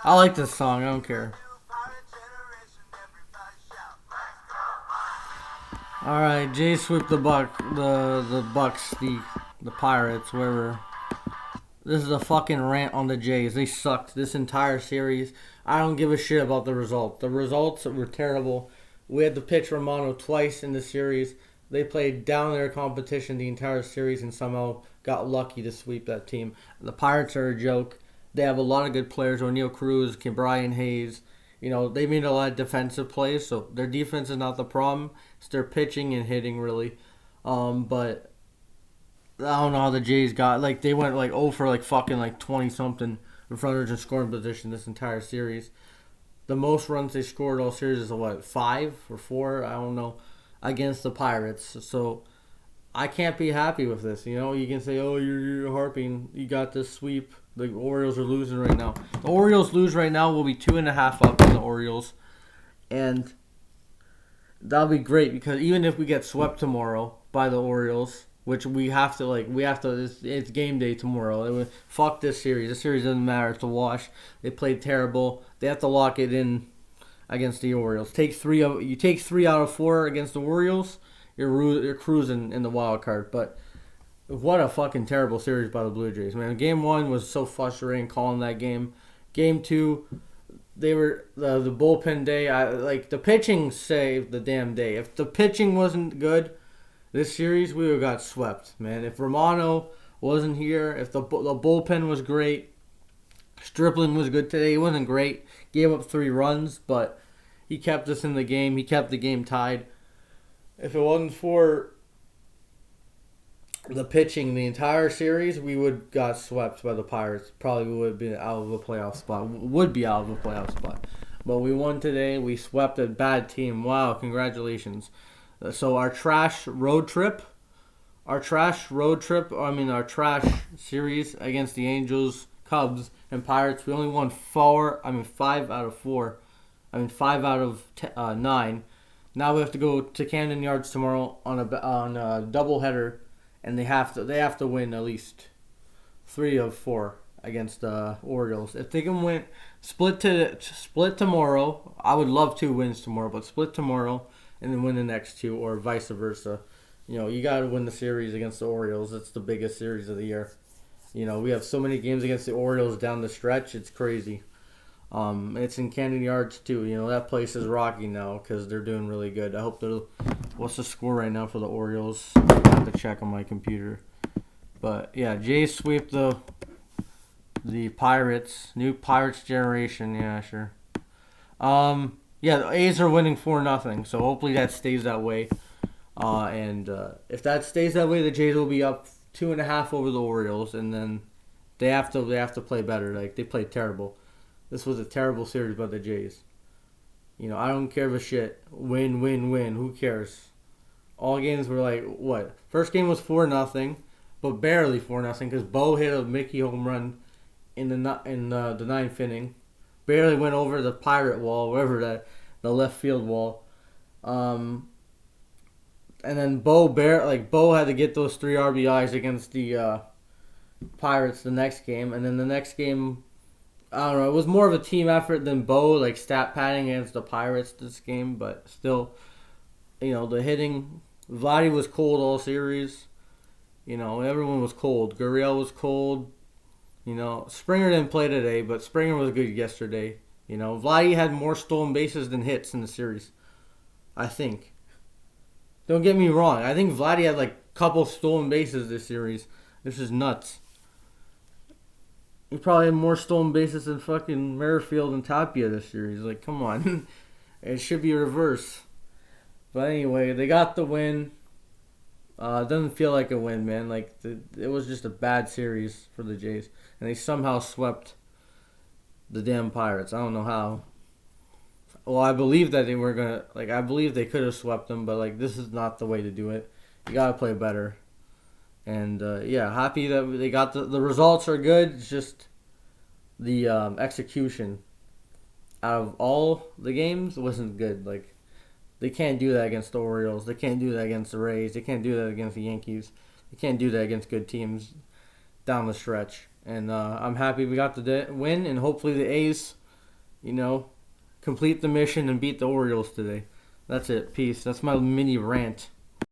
I like this song. I don't care. All right, Jay swept the Bucks, the Pirates, wherever. This is a fucking rant on the Jays. They sucked this entire series. I don't give a shit about the result. The results were terrible. We had to pitch Romano twice in the series. They played down their competition the entire series and somehow got lucky to sweep that team. The Pirates are a joke. They have a lot of good players. O'Neal Cruz, Brian Hayes. You know, they made a lot of defensive plays, so their defense is not the problem. It's their pitching and hitting, really. But I don't know how the Jays got they went like 0 for fucking 20 something in runners in scoring position this entire series. The most runs they scored all series is what, 5 or 4? I don't know, against the Pirates. So I can't be happy with this. You know, you can say, oh, you're harping. You got this sweep. The Orioles are losing right now. The Orioles lose right now. We'll be 2.5 up in the Orioles, and that'll be great because even if we get swept tomorrow by the Orioles, which we have to it's game day tomorrow. Fuck this series. This series doesn't matter. It's a wash. They played terrible. They have to lock it in against the Orioles. You take 3 out of 4 against the Orioles, you're cruising in the wild card. But what a fucking terrible series by the Blue Jays, man. Game 1 was so frustrating calling that game. Game 2, they were the bullpen day. The pitching saved the damn day. If the pitching wasn't good, this series we would have got swept, man. If Romano wasn't here, if the bullpen was great, Stripling was good today. He wasn't great. Gave up 3 runs, but he kept us in the game. He kept the game tied. If it wasn't for the pitching the entire series, we would got swept by the Pirates. Probably would have been out of a playoff spot. Would be out of a playoff spot. But we won today. We swept a bad team. Wow, congratulations. So our trash series against the Angels, Cubs, and Pirates, we only won 5 out of 4. 5 out of 9. Now we have to go to Camden Yards tomorrow on a doubleheader, and they have to win at least 3 of 4 against the Orioles. If they can win, split tomorrow. I would love 2 wins tomorrow, but split tomorrow and then win the next 2, or vice versa. You know, you got to win the series against the Orioles. It's the biggest series of the year. You know, we have so many games against the Orioles down the stretch. It's crazy. It's in Camden Yards too. You know, that place is rocking now because they're doing really good. I hope they'll. What's the score right now for the Orioles? I have to check on my computer. But yeah, Jays sweep the Pirates. New Pirates generation. Yeah, sure. Yeah, the A's are winning 4-0, so hopefully that stays that way. And if that stays that way, the Jays will be up 2.5 over the Orioles, and then they have to play better. They played terrible. This was a terrible series by the Jays. You know, I don't care a shit. Win, win, win. Who cares? All games were what? First game was 4-0, but barely 4-0 because Bo hit a Mickey home run in the 9th inning. Barely went over the pirate wall, wherever the left field wall. And then Bo had to get those 3 RBIs against the Pirates the next game, and then the next game, I don't know, it was more of a team effort than Bo stat padding against the Pirates this game, but still, you know, the hitting, Vladdy was cold all series. You know, everyone was cold. Gurriel was cold. You know, Springer didn't play today, but Springer was good yesterday. You know, Vladdy had more stolen bases than hits in the series, I think. Don't get me wrong. I think Vladdy had a couple stolen bases this series. This is nuts. He probably had more stolen bases than fucking Merrifield and Tapia this series. Come on. It should be reverse. But anyway, they got the win. It doesn't feel like a win, man. It was just a bad series for the Jays. And they somehow swept the damn Pirates. I don't know how. Well, I believe that they were going to... I believe they could have swept them, but, this is not the way to do it. You got to play better. And, yeah, happy that they got the results are good. It's just the execution out of all the games wasn't good. They can't do that against the Orioles. They can't do that against the Rays. They can't do that against the Yankees. They can't do that against good teams down the stretch. And I'm happy we got the win, and hopefully the A's you know, complete the mission and beat the Orioles today. That's it. Peace. That's my mini rant.